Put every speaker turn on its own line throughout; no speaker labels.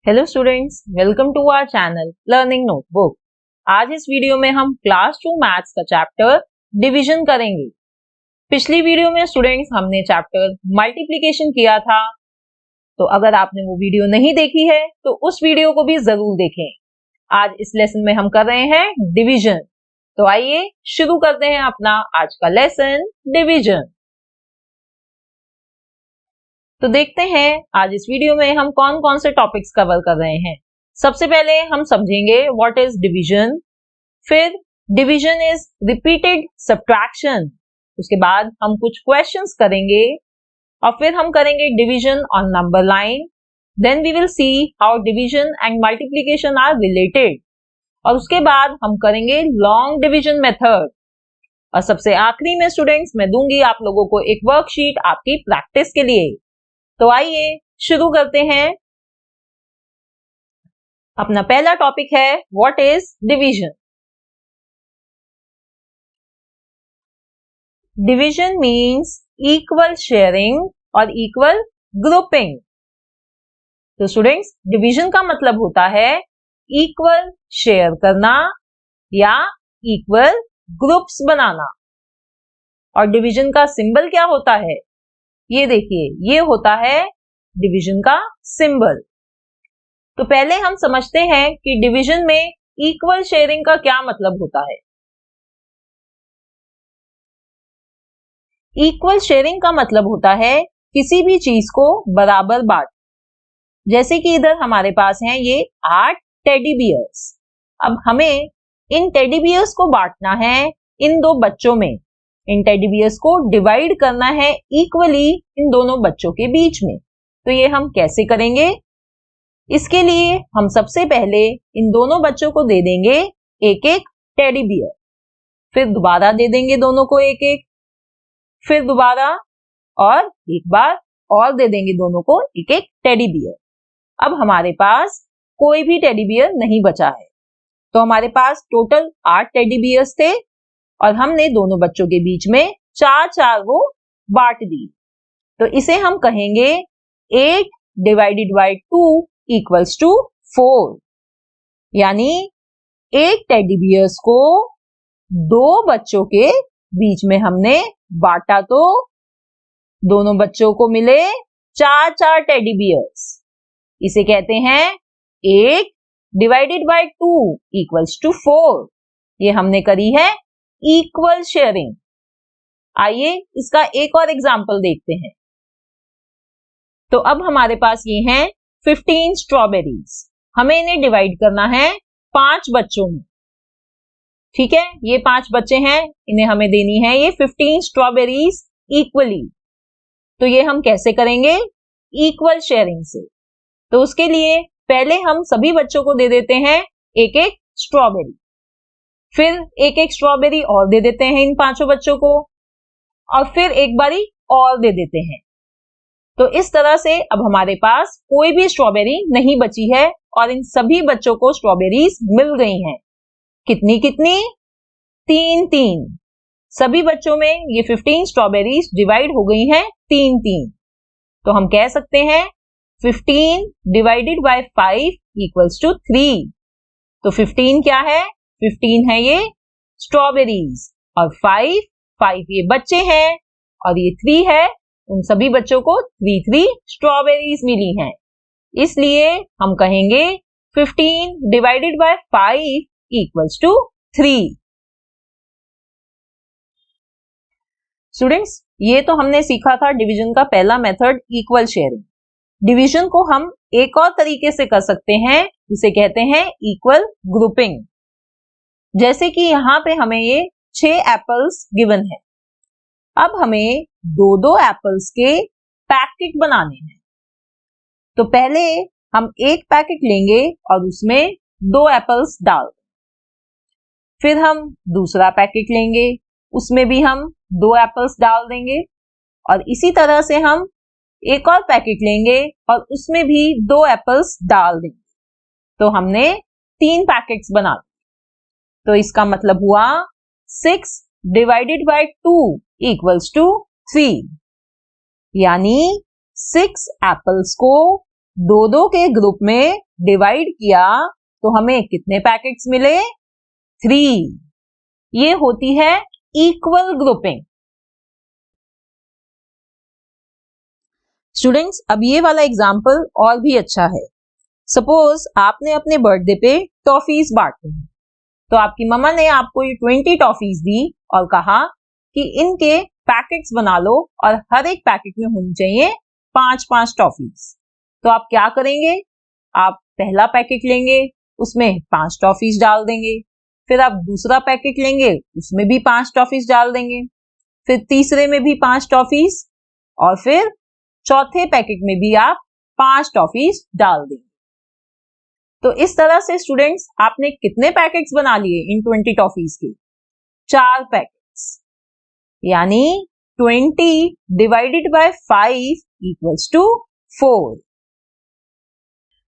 Hello students, welcome to our channel learning notebook. आज इस video में हम क्लास 2 मैथ्स का चैप्टर डिवीजन करेंगे। पिछली वीडियो में स्टूडेंट्स हमने चैप्टर मल्टीप्लिकेशन किया था, तो अगर आपने वो वीडियो नहीं देखी है तो उस वीडियो को भी जरूर देखें। आज इस लेसन में हम कर रहे हैं डिवीजन। तो आइए शुरू करते हैं अपना आज का लेसन डिवीजन। तो देखते हैं आज इस वीडियो में हम कौन कौन से टॉपिक्स कवर कर रहे हैं। सबसे पहले हम समझेंगे व्हाट इज डिवीजन, फिर डिवीजन इज रिपीटेड सब्ट्रैक्शन, उसके बाद हम कुछ क्वेश्चंस करेंगे और फिर हम करेंगे division on number line. Then we will see how division and multiplication are related, और उसके बाद हम करेंगे लॉन्ग डिवीजन मेथड। और सबसे आखिरी में स्टूडेंट्स मैं दूंगी आप लोगों को एक वर्कशीट आपकी प्रैक्टिस के लिए। तो आइए शुरू करते हैं। अपना पहला टॉपिक है what is division. Division means equal sharing और इक्वल ग्रुपिंग। तो स्टूडेंट्स डिवीजन का मतलब होता है इक्वल शेयर करना या इक्वल ग्रुप्स बनाना। और डिवीजन का सिंबल क्या होता है, ये देखिए, ये होता है डिवीजन का सिंबल। तो पहले हम समझते हैं कि डिवीजन में इक्वल शेयरिंग का क्या मतलब होता है। इक्वल शेयरिंग का मतलब होता है किसी भी चीज को बराबर बांट। जैसे कि इधर हमारे पास हैं ये 8 टेडी बियर्स। अब हमें इन टेडी बियर्स को बांटना है इन दो बच्चों में। इन टेडी बियर्स को डिवाइड करना है इक्वली इन दोनों बच्चों के बीच में। तो ये हम कैसे करेंगे? इसके लिए हम सबसे पहले इन दोनों बच्चों को दे देंगे एक एक टेडी बियर, फिर दोबारा दे देंगे दोनों को एक एक, फिर दोबारा और एक बार और दे देंगे दोनों को एक एक टेडी बियर। अब हमारे पास कोई भी टेडी बियर नहीं बचा है। तो हमारे पास टोटल 8 टेडी बियर्स थे और हमने दोनों बच्चों के बीच में 4 वो बांट दी। तो इसे हम कहेंगे 8 डिवाइडेड बाय 2 इक्वल्स टू 4। यानी 8 टेडी बियर्स को 2 बच्चों के बीच में हमने बांटा, तो दोनों बच्चों को मिले 4 टेडी बियर्स। इसे कहते हैं 8 डिवाइडेड बाय 2 इक्वल्स टू 4। ये हमने करी है इक्वल शेयरिंग। आइए इसका एक और एग्जाम्पल देखते हैं। तो अब हमारे पास ये हैं 15 स्ट्रॉबेरीज। हमें इन्हें डिवाइड करना है 5 बच्चों में। ठीक है, ये 5 बच्चे हैं, इन्हें हमें देनी है ये 15 स्ट्रॉबेरीज इक्वली। तो ये हम कैसे करेंगे? इक्वल शेयरिंग से। तो उसके लिए पहले हम सभी बच्चों को दे देते हैं एक एक स्ट्रॉबेरी, फिर एक एक स्ट्रॉबेरी और दे देते हैं इन 5 बच्चों को, और फिर एक बारी और दे देते हैं। तो इस तरह से अब हमारे पास कोई भी स्ट्रॉबेरी नहीं बची है और इन सभी बच्चों को स्ट्रॉबेरीज मिल गई हैं। कितनी कितनी? 3 सभी बच्चों में ये 15 स्ट्रॉबेरीज डिवाइड हो गई हैं 3। तो हम कह सकते हैं 15 डिवाइडेड बाय 5 इक्वल्स टू 3। तो 15 क्या है? 15 है ये स्ट्रॉबेरीज, और 5 ये बच्चे हैं, और ये 3 है, उन सभी बच्चों को 3 स्ट्रॉबेरीज मिली हैं। इसलिए हम कहेंगे 15 divided by 5 equals to 3। Students, ये तो हमने सीखा था डिवीजन का पहला मेथड इक्वल शेयरिंग। डिवीजन को हम एक और तरीके से कर सकते हैं, जिसे कहते हैं इक्वल ग्रुपिंग। जैसे कि यहाँ पे हमें ये 6 एप्पल्स गिवन है। अब हमें 2 एप्पल्स के पैकेट बनाने हैं। तो पहले हम एक पैकेट लेंगे और उसमें 2 एप्पल्स डाल देंगे। फिर हम दूसरा पैकेट लेंगे, उसमें भी हम 2 एप्पल्स डाल देंगे, और इसी तरह से हम एक और पैकेट लेंगे और उसमें भी 2 एप्पल्स डाल देंगे। तो हमने 3 पैकेट्स बना दिए। तो इसका मतलब हुआ 6 डिवाइडेड बाय 2 इक्वल्स टू 3। यानी 6 एप्पल्स को दो दो के ग्रुप में डिवाइड किया तो हमें कितने पैकेट्स मिले? 3। ये होती है इक्वल ग्रुपिंग। स्टूडेंट्स, अब ये वाला एग्जाम्पल और भी अच्छा है। सपोज आपने अपने बर्थडे पे टॉफीज बांटी हैं, तो आपकी मम्मा ने आपको ये 20 टॉफीज दी और कहा कि इनके पैकेट्स बना लो और हर एक पैकेट में होनी चाहिए 5-5 टॉफीज। तो आप क्या करेंगे? आप पहला पैकेट लेंगे, उसमें 5 टॉफीज डाल देंगे, फिर आप दूसरा पैकेट लेंगे, उसमें भी 5 टॉफीज डाल देंगे, फिर तीसरे में भी 5 टॉफीज और फिर चौथे पैकेट में भी आप 5 टॉफीज डाल देंगे। तो इस तरह से स्टूडेंट्स आपने कितने पैकेट्स बना लिए इन 20 टॉफीज के? 4 पैकेट्स, यानी 20 डिवाइडेड बाय 5 इक्वल्स टू 4।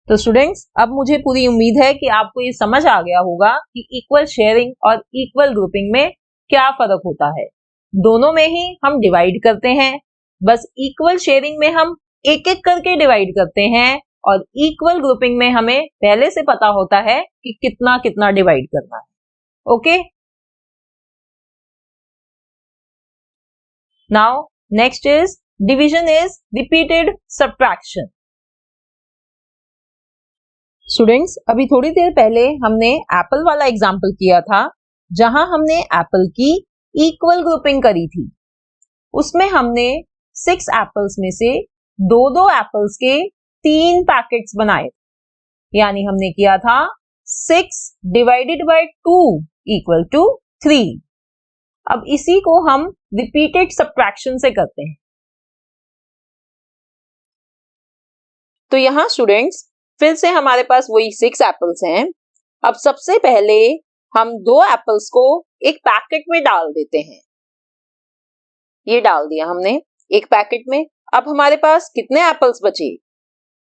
तो स्टूडेंट्स, अब मुझे पूरी उम्मीद है कि आपको ये समझ आ गया होगा कि इक्वल शेयरिंग और इक्वल ग्रुपिंग में क्या फर्क होता है। दोनों में ही हम डिवाइड करते हैं, बस इक्वल शेयरिंग में हम एक एक करके डिवाइड करते हैं और इक्वल ग्रुपिंग में हमें पहले से पता होता है कि कितना कितना डिवाइड करना है। Okay, now next is division is repeated subtraction. Students, अभी थोड़ी देर पहले हमने एप्पल वाला एग्जाम्पल किया था, जहां हमने एप्पल की इक्वल ग्रुपिंग करी थी। उसमें हमने 6 एप्पल्स में से दो एप्पल्स के 3 पैकेट्स बनाए, यानी हमने किया था 6 डिवाइडेड बाय 2 इक्वल टू 3। अब इसी को हम रिपीटेड सब्ट्रैक्शन से करते हैं। तो यहां स्टूडेंट्स फिर से हमारे पास वही 6 एप्पल्स हैं। अब सबसे पहले हम 2 एप्पल्स को एक पैकेट में डाल देते हैं। ये डाल दिया हमने एक पैकेट में। अब हमारे पास कितने एप्पल्स बचे?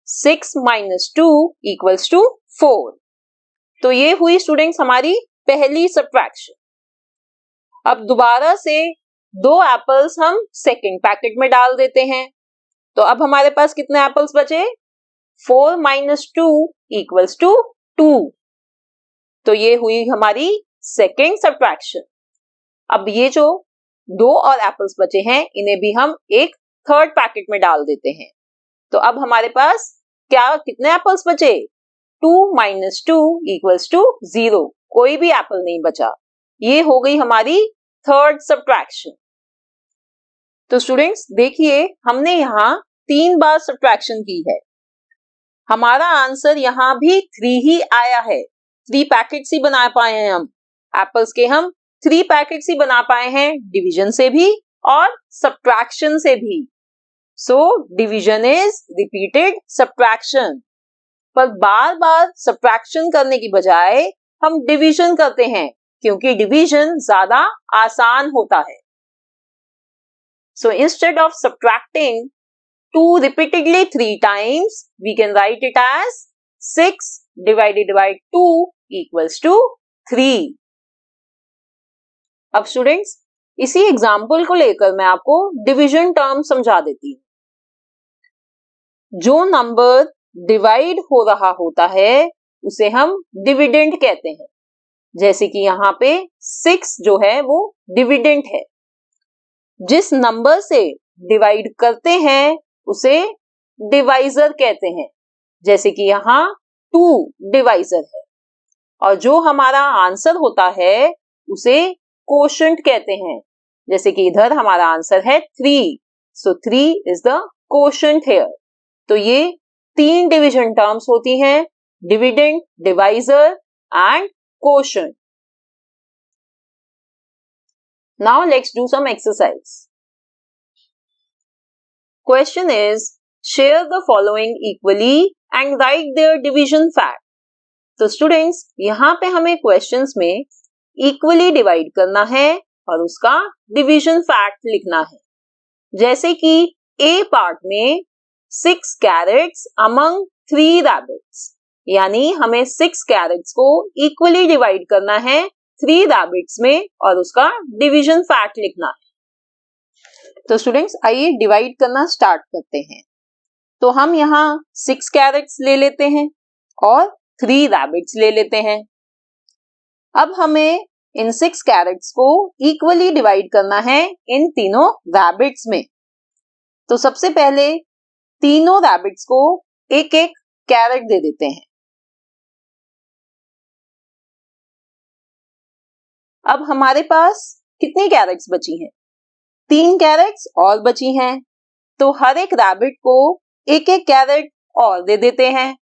6 - 2 इक्वल्स टू 4। तो ये हुई स्टूडेंट्स हमारी पहली सब्ट्रैक्शन। अब दोबारा से 2 एप्पल्स हम सेकंड पैकेट में डाल देते हैं। तो अब हमारे पास कितने एप्पल्स बचे? 4 - 2 इक्वल्स टू 2। तो ये हुई हमारी सेकंड सब्ट्रैक्शन। अब ये जो 2 और एप्पल्स बचे हैं, इन्हें भी हम एक थर्ड पैकेट में डाल देते हैं। तो अब हमारे पास कितने एप्पल्स बचे? 2 - 2 इक्वल्स टू 0। कोई भी एप्पल नहीं बचा। ये हो गई हमारी थर्ड सब्ट्रैक्शन। तो स्टूडेंट्स देखिए, हमने यहाँ 3 बार सब्ट्रैक्शन की है। हमारा आंसर यहाँ भी 3 ही आया है। 3 पैकेट्स ही बना पाए हैं हम एप्पल्स के। हम 3 पैकेट्स ही बना पाए हैं डिवीजन से भी और सब्ट्रैक्शन से भी। So division is repeated subtraction. पर बार बार सब्ट्रैक्शन करने की बजाय हम डिवीजन करते हैं, क्योंकि डिवीजन ज्यादा आसान होता है। So instead of subtracting 2 repeatedly 3 times, we can write it as 6 divided by 2 equals to 3. अब स्टूडेंट्स इसी एग्जाम्पल को लेकर मैं आपको डिवीजन टर्म समझा देती हूँ। जो नंबर डिवाइड हो रहा होता है उसे हम डिविडेंड कहते हैं। जैसे कि यहाँ पे 6 जो है वो डिविडेंड है। जिस नंबर से डिवाइड करते हैं उसे डिवाइजर कहते हैं। जैसे कि यहाँ 2 डिवाइजर है। और जो हमारा आंसर होता है उसे कोशेंट कहते हैं। जैसे कि इधर हमारा आंसर है 3, so 3 is the quotient here. तो ये 3 डिवीजन टर्म्स होती हैं, dividend, divisor and quotient. Now let's do some exercise. Question is, share the following equally and write their division fact. तो स्टूडेंट्स यहाँ पे हमें क्वेश्चंस में इक्वली डिवाइड करना है और उसका डिवीजन फैक्ट लिखना है। जैसे कि ए पार्ट में 6 कैरेट्स अमंग 3 रैबिट्स, यानी हमें 6 कैरेट्स को इक्वली डिवाइड करना है 3 रैबिट्स में और उसका डिवीजन फैक्ट लिखना है। तो स्टूडेंट्स आइए डिवाइड करना स्टार्ट करते हैं। तो हम यहाँ 6 कैरेट्स ले लेते हैं और 3 रैबिट्स ले लेते हैं। अब हमें इन 6 कैरेट्स को इक्वली डिवाइड करना है इन तीनों रैबिट्स में। तो सबसे पहले तीनों रैबिट्स को एक एक कैरेट दे देते हैं। अब हमारे पास कितनी कैरेट्स बची हैं? 3 कैरेट्स और बची हैं। तो हर एक रैबिट को एक एक कैरेट और दे देते हैं।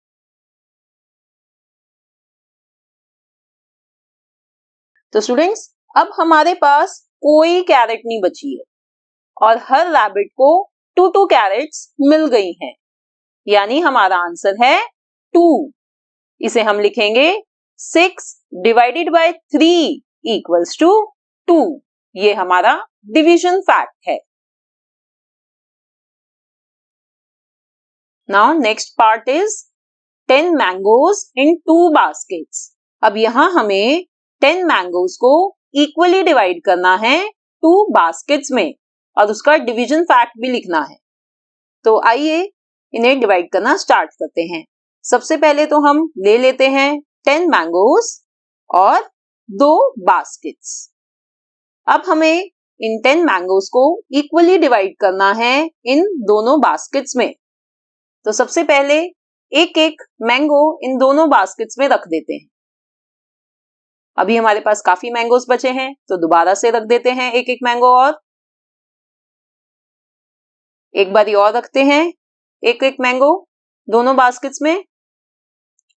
तो स्टूडेंट्स, अब हमारे पास कोई कैरेट नहीं बची है और हर रैबिट को 2 कैरेट्स मिल गई हैं। यानी हमारा आंसर है 2। इसे हम लिखेंगे 6 डिवाइडेड बाय 3 इक्वल्स टू 2। ये हमारा डिवीजन फैक्ट है। Now next part is 10 mangoes in 2 baskets. अब यहाँ हमें 10 mangoes को इक्वली डिवाइड करना है 2 baskets में और उसका डिवीजन फैक्ट भी लिखना है। तो आइए इन्हें डिवाइड करना स्टार्ट करते हैं। सबसे पहले तो हम ले लेते हैं 10 mangoes और 2 baskets। अब हमें इन 10 mangoes को इक्वली डिवाइड करना है इन दोनों baskets में। तो सबसे पहले एक एक मैंगो इन दोनों बास्केट्स में रख देते हैं। अभी हमारे पास काफी मैंगोस बचे हैं तो दोबारा से रख देते हैं एक एक मैंगो और एक बारी और रखते हैं एक एक मैंगो दोनों बास्केट्स में।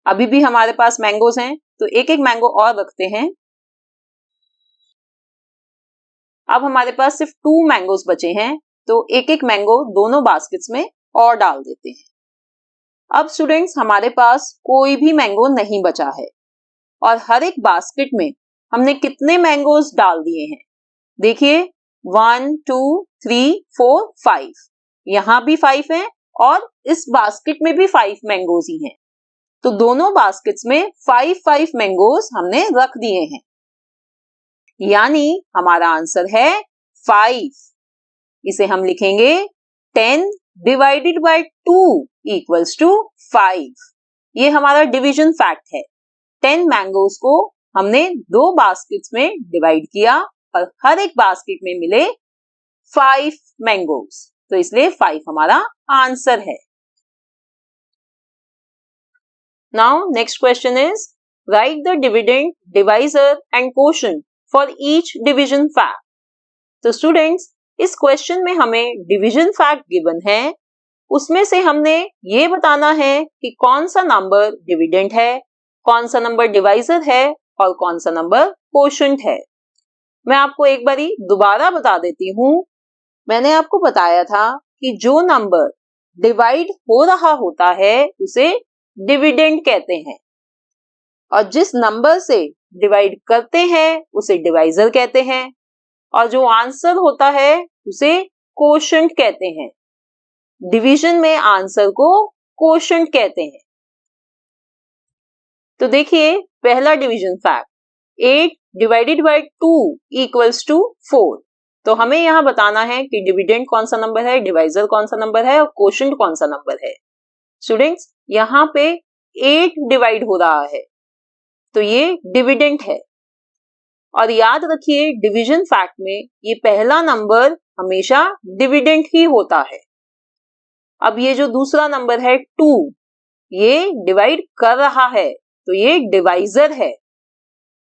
अभी भी हमारे पास मैंगोस हैं तो एक एक मैंगो और रखते हैं। अब हमारे पास सिर्फ 2 मैंगोस बचे हैं तो एक एक मैंगो दोनों बास्केट्स में और डाल देते हैं। अब स्टूडेंट्स, हमारे पास कोई भी मैंगो नहीं बचा है और हर एक बास्केट में हमने कितने मैंगोस डाल दिए हैं? देखिए 1 2 3 4 5। यहाँ भी 5 हैं और इस बास्केट में भी 5 मैंगोस ही हैं। तो दोनों बास्केट्स में 5 मैंगोस हमने रख दिए हैं। यानी हमारा आंसर है 5। इसे हम लिखेंगे 10 डिवाइडेड बाय 2 इक्वल्स टू 5। ये हमारा डिवीजन फैक्ट है। 10 मैंगोस को हमने 2 बास्केट्स में डिवाइड किया और हर एक बास्केट में मिले 5 मैंगोस, तो इसलिए 5 हमारा आंसर है। Now next question is right the dividend, divisor and quotient for each division fact. तो स्टूडेंट्स, इस क्वेश्चन में हमें डिवीजन फैक्ट गिवन है, उसमें से हमने ये बताना है कि कौन सा नंबर डिविडेंड है, कौन सा नंबर डिवाइजर है और कौन सा नंबर क्वोशंट है। मैं आपको एक बारी दोबारा बता देती हूँ। मैंने आपको बताया था कि जो नंबर डिवाइड हो रहा होता है उसे डिविडेंड कहते हैं और जिस नंबर से डिवाइड करते हैं उसे डिवाइजर कहते हैं और जो आंसर होता है उसे क्वोशंट कहते हैं। डिवीजन में आंसर को क्वोशंट कहते हैं। तो देखिए पहला division fact 8 divided by 2 equals to 4। तो हमें यहां बताना है कि डिविडेंड कौन सा नंबर है, डिवाइजर कौन सा नंबर है और क्वोशंट कौन सा नंबर है। स्टूडेंट्स, यहाँ पे 8 डिवाइड हो रहा है तो ये डिविडेंड है और याद रखिए डिवीजन फैक्ट में ये पहला नंबर हमेशा डिविडेंड ही होता है। अब ये जो दूसरा नंबर है 2, ये डिवाइड कर रहा है तो ये डिवाइजर है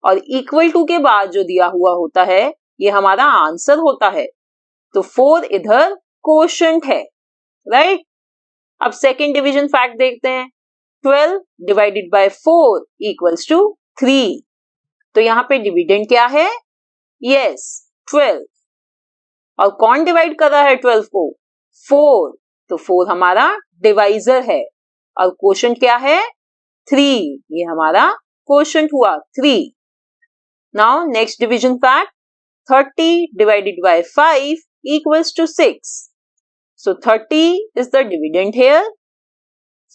और इक्वल टू के बाद जो दिया हुआ होता है ये हमारा आंसर होता है। तो 4 इधर क्वोशंट है, राइट। अब सेकंड डिवीजन फैक्ट देखते हैं। 12 डिवाइडेड बाय 4 इक्वल्स टू 3। तो यहाँ पे डिविडेंड क्या है? यस, 12। और कौन डिवाइड कर रहा है 12 को? 4। तो 4 हमारा डिवाइजर है और क्वोशंट क्या है? 3। ये हमारा क्वोशंट हुआ 3। Now next division fact 30 divided by 5 equals to 6. So 30 is the dividend here,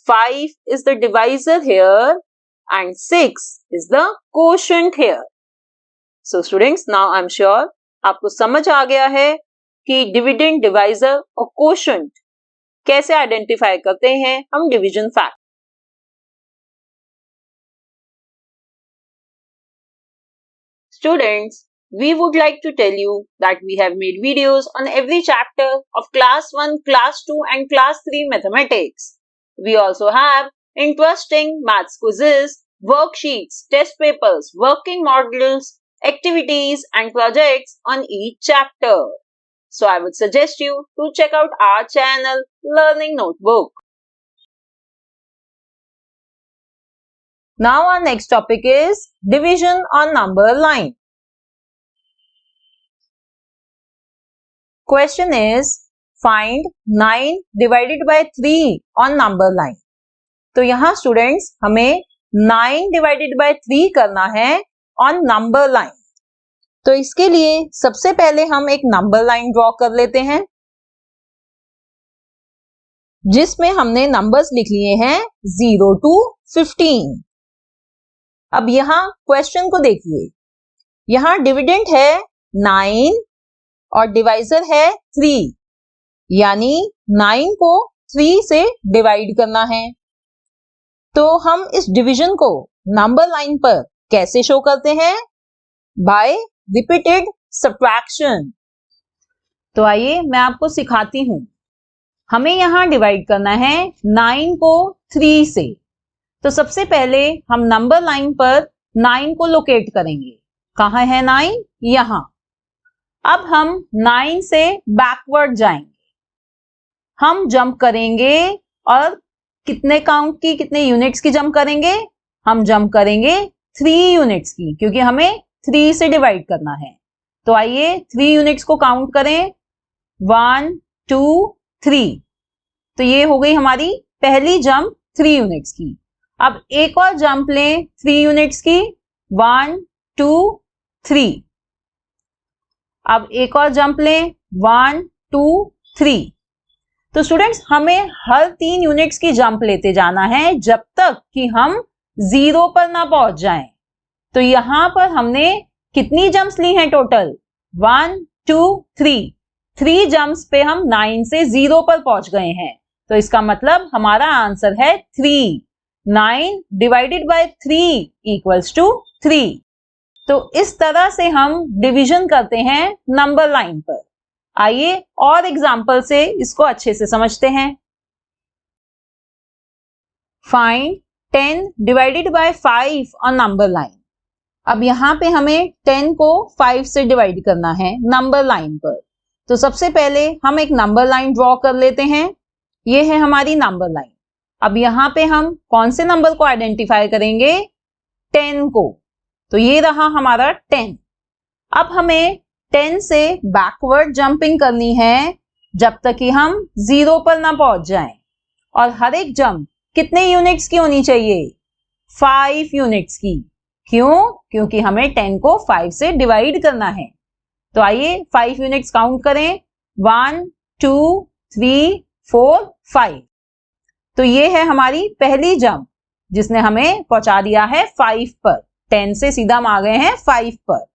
5 is the divisor here and 6 is the quotient here. So students, now I'm sure आपको समझ आ गया है कि डिविडेंड, डिवाइजर और क्वोशंट कैसे identify करते हैं हम division fact. Students, we would like to tell you that we have made videos on every chapter of Class 1, Class 2 and Class 3 Mathematics. We also have interesting maths quizzes, worksheets, test papers, working models, activities and projects on each chapter. So I would suggest you to check out our channel Learning Notebook. Now our next topic is division on number line. Question is find 9 divided by 3 on number line. तो यहाँ students हमें 9 divided by 3 करना है on number line. तो इसके लिए सबसे पहले हम एक नंबर लाइन ड्रॉ कर लेते हैं जिसमें हमने नंबर्स लिख लिए हैं 0 to 15. अब यहाँ क्वेश्चन को देखिए, यहाँ डिविडेंड है 9 और डिवाइजर है 3, यानी 9 को 3 से डिवाइड करना है। तो हम इस डिवीजन को नंबर लाइन पर कैसे शो करते हैं? By repeated subtraction. तो आइए मैं आपको सिखाती हूं। हमें यहां डिवाइड करना है 9 को 3 से। तो सबसे पहले हम नंबर लाइन पर 9 को लोकेट करेंगे। कहाँ है 9? यहां। अब हम 9 से बैकवर्ड जाएंगे। हम जंप करेंगे और कितने काउंट की, कितने यूनिट्स की जंप करेंगे? हम जंप करेंगे 3 यूनिट्स की, क्योंकि हमें 3 से डिवाइड करना है। तो आइए 3 यूनिट्स को काउंट करें। 1 2 3। तो ये हो गई हमारी पहली जंप 3 यूनिट्स की। अब एक और जंप लें 3 यूनिट्स की। 1 2 3। अब एक और जंप लें 1 2 3। तो स्टूडेंट्स हमें हर 3 यूनिट्स की जंप लेते जाना है जब तक कि हम 0 पर ना पहुंच जाएं। तो यहां पर हमने कितनी जंप्स ली हैं टोटल? 1 2 3। 3 जंप्स पे हम 9 से 0 पर पहुंच गए हैं। तो इसका मतलब हमारा आंसर है 3। 9 डिवाइडेड बाय 3 इक्वल्स टू 3। तो इस तरह से हम डिवीजन करते हैं नंबर लाइन पर। आइए और एग्जाम्पल से इसको अच्छे से समझते हैं। Find 10 divided by 5 on number line. अब यहां पे हमें 10 को 5 से डिवाइड करना है नंबर लाइन पर। तो सबसे पहले हम एक नंबर लाइन ड्रॉ कर लेते हैं। ये है हमारी नंबर लाइन। अब यहां पे हम कौन से नंबर को आइडेंटिफाई करेंगे? 10 को। तो ये रहा हमारा 10। अब हमें 10 से बैकवर्ड जंपिंग करनी है जब तक कि हम 0 पर ना पहुंच जाएं। और हर एक जंप कितने यूनिट्स की होनी चाहिए? 5 यूनिट्स की। क्यों? क्योंकि हमें 10 को 5 से डिवाइड करना है। तो आइए 5 यूनिट्स काउंट करें। 1 2 3 4 5। तो ये है हमारी पहली जंप जिसने हमें पहुंचा दिया है 5 पर। 10 से सीधा हम आ गए हैं 5 पर।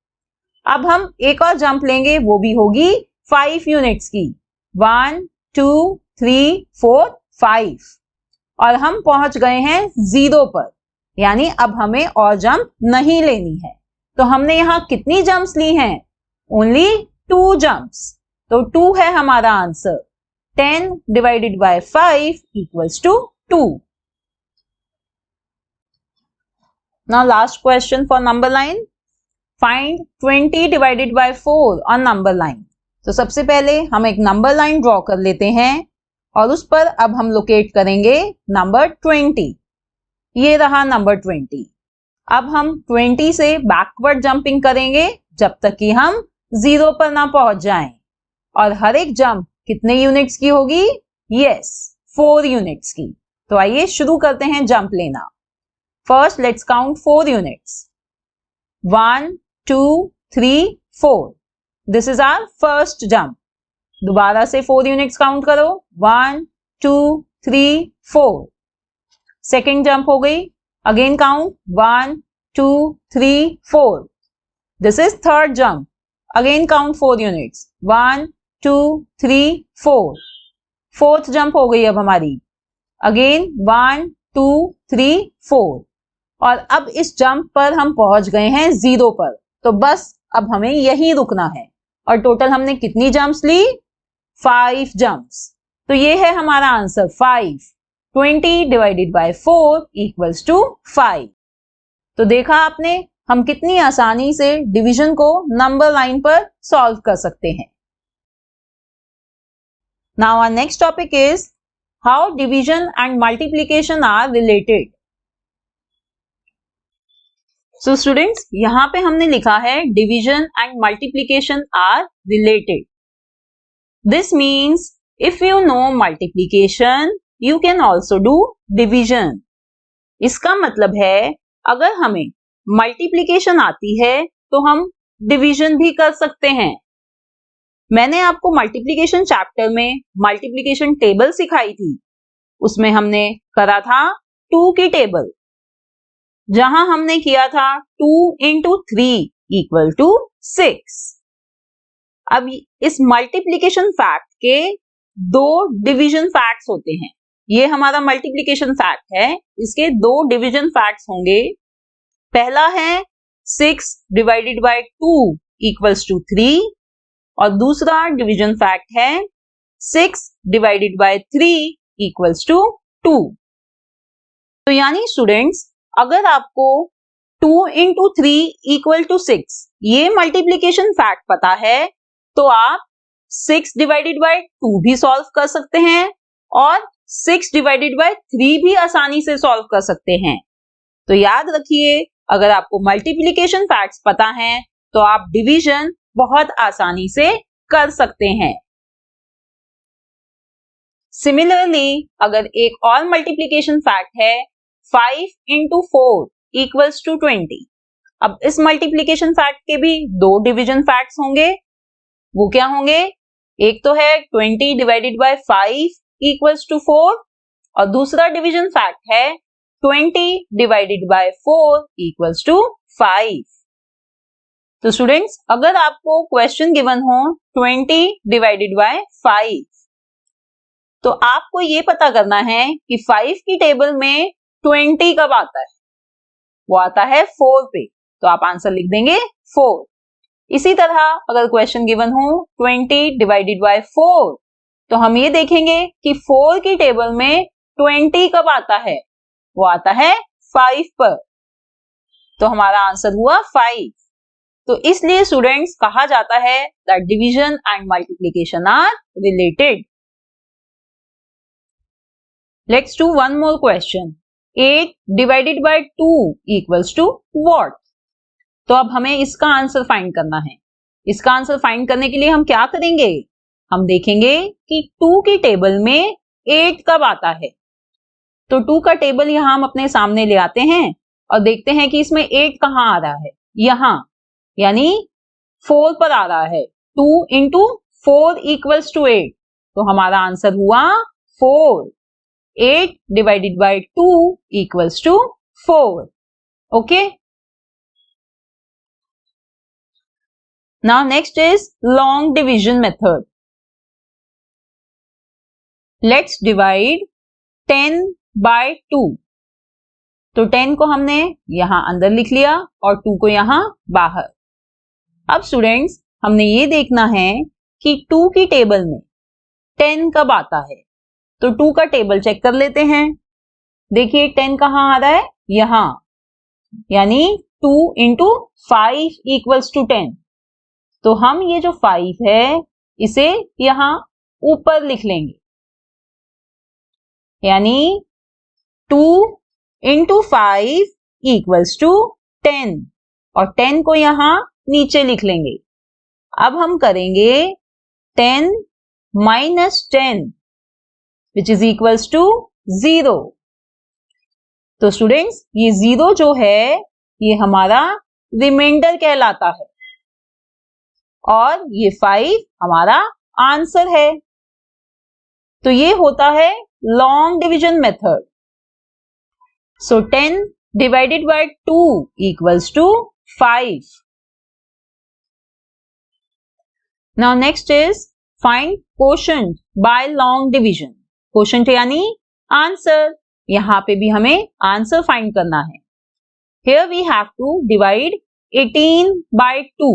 अब हम एक और जंप लेंगे, वो भी होगी 5 यूनिट्स की। 1 2 3 4 5। और हम पहुंच गए हैं 0 पर, यानी अब हमें और जंप नहीं लेनी है। तो हमने यहां कितनी जंप्स ली हैं? Only 2 jumps. तो 2 है हमारा answer. 10 divided by 5 equals to 2. Now last question for number line. Find 20 divided by 4 on number line. तो सबसे पहले हम एक नंबर लाइन ड्रॉ कर लेते हैं और उस पर अब हम लोकेट करेंगे नंबर 20। ये रहा नंबर 20। अब हम 20 से बैकवर्ड जंपिंग करेंगे जब तक कि हम 0 पर ना पहुंच जाएं। और हर एक जंप कितने यूनिट्स की होगी? यस, 4 यूनिट्स की। तो आइए शुरू करते हैं जंप लेना। First let's count 4 units. 1 2 3 4। This is our first jump. दोबारा से 4 यूनिट्स काउंट करो। 1 2 3 4। सेकेंड जंप हो गई। Again count 1 2 3 4। This is third jump. Again count 4 units. 1 2 3 4। Fourth jump हो गई अब हमारी। अगेन 1 2 3 4 और अब इस जंप पर हम पहुंच गए हैं 0 पर। तो बस अब हमें यहीं रुकना है। और टोटल हमने कितनी जंप्स ली? 5 जंप्स। तो ये है हमारा answer 5। 20 divided by 4 equals to 5। तो देखा आपने, हम कितनी आसानी से डिवीजन को नंबर लाइन पर सॉल्व कर सकते हैं। Now our next topic is how division and multiplication are related. So students, यहां पे हमने लिखा है division and multiplication are related. This means if you know multiplication you can also do division. इसका मतलब है अगर हमें मल्टीप्लिकेशन आती है तो हम डिवीजन भी कर सकते हैं। मैंने आपको मल्टीप्लिकेशन चैप्टर में मल्टीप्लिकेशन टेबल सिखाई थी। उसमें हमने करा था 2 की टेबल, जहां हमने किया था 2 इंटू 3 इक्वल टू 6। अब इस मल्टीप्लिकेशन फैक्ट के 2 डिवीजन फैक्ट्स होते हैं। ये हमारा मल्टीप्लिकेशन फैक्ट है, इसके 2 डिवीजन फैक्ट्स होंगे। पहला है 6 डिवाइडेड बाय 2 इक्वल्स टू 3 और दूसरा डिवीजन फैक्ट है 6 डिवाइडेड बाय 3 इक्वल्स टू 2। तो यानी स्टूडेंट्स, अगर आपको 2 इंटू 3 इक्वल टू 6 ये मल्टीप्लिकेशन फैक्ट पता है तो आप 6 डिवाइडेड बाय 2 भी सॉल्व कर सकते हैं और 6 डिवाइडेड बाय 3 भी आसानी से सॉल्व कर सकते हैं। तो याद रखिए, अगर आपको मल्टीप्लिकेशन फैक्ट्स पता हैं तो आप डिवीजन बहुत आसानी से कर सकते हैं। सिमिलरली, अगर एक और मल्टीप्लिकेशन फैक्ट है 5 इंटू 4 इक्वल्स टू 20। अब इस मल्टीप्लिकेशन फैक्ट के भी 2 डिवीजन फैक्ट्स होंगे। वो क्या होंगे? एक तो है 20 डिवाइडेड बाय 5 इक्वल्स टू 4 और दूसरा डिवीजन फैक्ट है 20 डिवाइडेड बाय 4 इक्वल्स टू 5। तो स्टूडेंट्स, अगर आपको क्वेश्चन गिवन हो 20 डिवाइडेड बाय 5 तो आपको ये पता करना है कि 5 की टेबल में 20 कब आता है। वो आता है 4 पे, तो आप आंसर लिख देंगे 4। इसी तरह अगर क्वेश्चन गिवन हो 20 डिवाइडेड बाय 4 तो हम ये देखेंगे कि 4 की टेबल में 20 कब आता है। वो आता है 5 पर, तो हमारा आंसर हुआ 5। तो इसलिए स्टूडेंट्स कहा जाता है that division and multiplication are related. Let's do one more question. 8 divided by 2 equals to what? तो अब हमें इसका आंसर फाइंड करना है। इसका आंसर फाइंड करने के लिए हम क्या करेंगे? हम देखेंगे कि 2 की टेबल में 8 कब आता है। तो 2 का टेबल यहां हम अपने सामने ले आते हैं और देखते हैं कि इसमें 8 कहां आ रहा है। यहां, यानी 4 पर आ रहा है। 2 इंटू 4 इक्वल्स टू 8, तो हमारा आंसर हुआ 4। 8 divided by 2 equals to 4। Okay, now next is long division method. Let's divide 10 by 2. तो 10 को हमने यहां अंदर लिख लिया और 2 को यहां बाहर। अब स्टूडेंट्स, हमने ये देखना है कि 2 की टेबल में 10 कब आता है। तो 2 का टेबल चेक कर लेते हैं। देखिए 10 कहां आ रहा है? यहां, यानी 2 इंटू 5 इक्वल्स टू 10। तो हम ये जो 5 है इसे यहां ऊपर लिख लेंगे, यानी 2 इंटू 5 इक्वल्स टू 10 और 10 को यहां नीचे लिख लेंगे। अब हम करेंगे 10 minus 10 which is equals to 0। तो स्टूडेंट्स, ये 0 जो है ये हमारा रिमाइंडर कहलाता है और ये 5 हमारा आंसर है। तो ये होता है long division method. So 10 divided by 2 equals to 5। Now next is find quotient by long division. Quotient यानी आंसर, यहाँ पे भी हमें आंसर फाइंड करना है। Here we have to divide 18 by 2,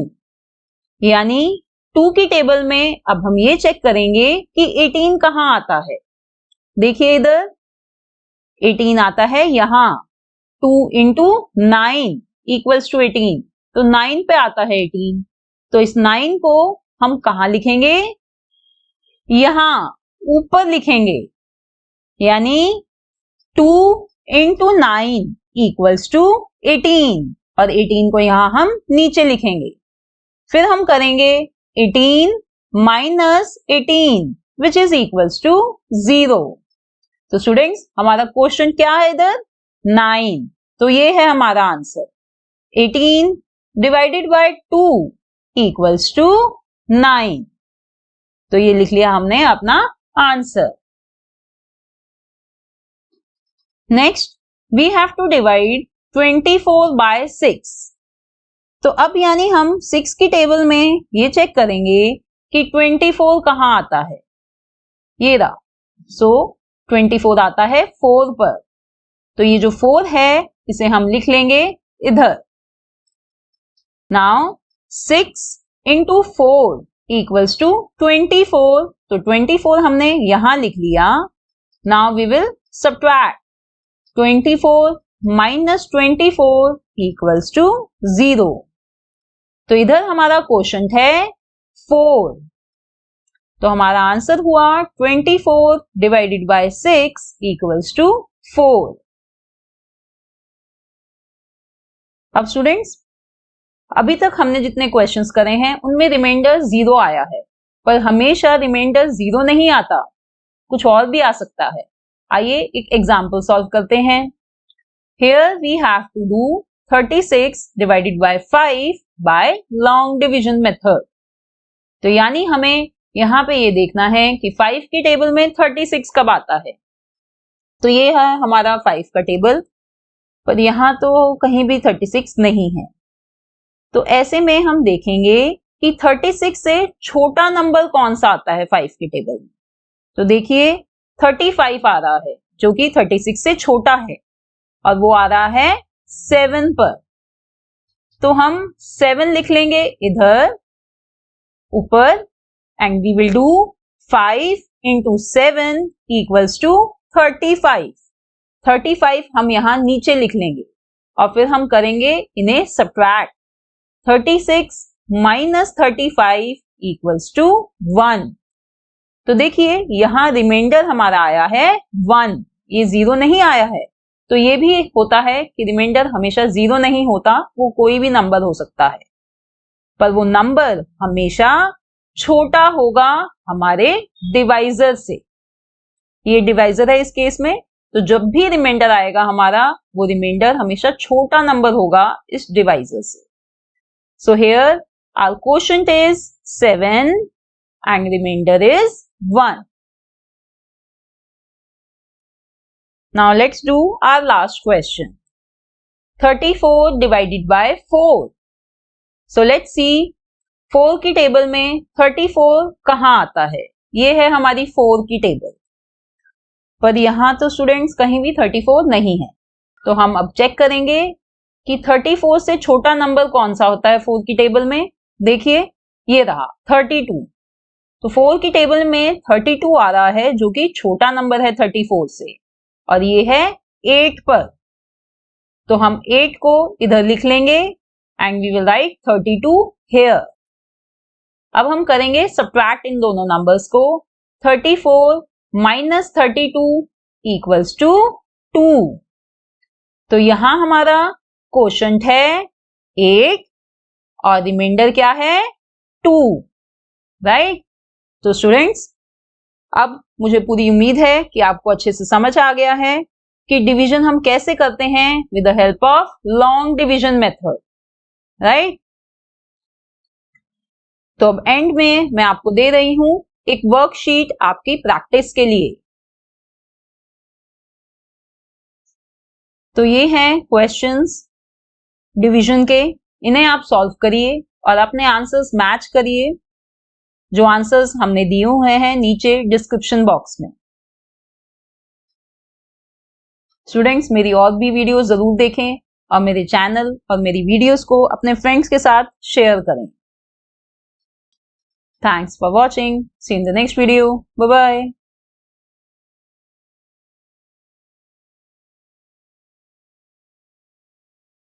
यानी 2 की टेबल में अब हम ये चेक करेंगे कि 18 कहाँ आता है। देखिए इधर 18 आता है यहाँ, 2 into 9 equals to 18, तो 9 पे आता है 18, तो इस 9 को हम कहाँ लिखेंगे, यहाँ ऊपर लिखेंगे, यानी 2 into 9 equals to 18, और 18 को यहाँ हम नीचे लिखेंगे। फिर हम करेंगे 18 minus 18 which is equals to 0। तो स्टूडेंट्स हमारा क्वेश्चन क्या है इधर, 9, तो ये है हमारा answer. 18 divided by 2 equals to 9, तो ये लिख लिया हमने अपना answer. Next we have to divide 24 by 6। तो अब यानी हम 6 की टेबल में ये चेक करेंगे कि 24 कहाँ आता है, ये रहा। सो 24 आता है 4 पर, तो ये जो 4 है इसे हम लिख लेंगे इधर। नाउ 6 into 4 equals to 24, तो 24 हमने यहां लिख लिया। Now we will subtract 24 minus 24 equals to 0, तो इधर हमारा क्वोशंट है 4, तो हमारा आंसर हुआ 24 divided by 6 equals to 4। अब स्टूडेंट्स अभी तक हमने जितने क्वेश्चंस करे हैं उनमें रिमाइंडर 0 आया है, पर हमेशा रिमाइंडर 0 नहीं आता, कुछ और भी आ सकता है। आइए एक एग्जांपल सॉल्व करते हैं। Here we have to do 36 divided by 5 by long division method। तो यानी हमें यहाँ पे ये देखना है कि 5 की टेबल में 36 कब आता है। तो ये है हमारा 5 का टेबल, पर यहाँ तो कहीं भी 36 नहीं है। तो ऐसे में हम देखेंगे कि 36 से छोटा नंबर कौन सा आता है 5 की टेबल में। तो देखिए 35 आ रहा है जो कि 36 से छोटा है, और वो आ रहा है 7 पर, तो हम 7 लिख लेंगे इधर ऊपर, and we will do 5 into 7 equals to 35। 35 हम यहां नीचे लिख लेंगे और फिर हम करेंगे इन्हें सबट्रैक्ट। 36 minus 35 equals to 1। तो देखिए यहां रिमाइंडर हमारा आया है 1, ये 0 नहीं आया है। तो ये भी होता है कि रिमाइंडर हमेशा 0 नहीं होता, वो कोई भी नंबर हो सकता है, पर वो नंबर हमेशा छोटा होगा हमारे डिवाइजर से। ये डिवाइजर है इस केस में, तो जब भी रिमाइंडर आएगा हमारा, वो रिमाइंडर हमेशा छोटा नंबर होगा इस डिवाइजर से। So here our quotient is 7 and reminder is 1। Now let's do our last question. 34 divided by 4. So let's see 4 की टेबल में 34 कहाँ आता है। ये है हमारी 4 की टेबल, पर यहाँ तो स्टूडेंट्स कहीं भी 34 नहीं है। तो हम अब चेक करेंगे कि 34 से छोटा नंबर कौन सा होता है 4 की टेबल में। देखिए ये रहा 32, तो 4 की टेबल में 32 आ रहा है जो कि छोटा नंबर है 34 से, और ये है 8 पर, तो हम 8 को इधर लिख लेंगे and we will write 32 here. अब हम करेंगे सबट्रैक्ट इन दोनों नंबर्स को। 34 minus 32 equals to 2, तो यहां हमारा क्वोशंट है 8 और रिमाइंडर क्या है 2, राइट। तो स्टूडेंट्स अब मुझे पूरी उम्मीद है कि आपको अच्छे से समझ आ गया है कि डिवीजन हम कैसे करते हैं with the help of long division method, right. तो अब एंड में मैं आपको दे रही हूं एक वर्कशीट आपकी प्रैक्टिस के लिए। तो ये हैं क्वेश्चंस डिवीजन के, इन्हें आप सॉल्व करिए और अपने आंसर्स मैच करिए। जो आंसर्स हमने दिए हुए हैं नीचे डिस्क्रिप्शन बॉक्स में। स्टूडेंट्स, मेरी और भी वीडियोस जरूर देखें और मेरे चैनल और मेरी वीडियोस को अपने फ्रेंड्स के साथ शेयर करें। Thanks for watching. See in the next video. Bye bye.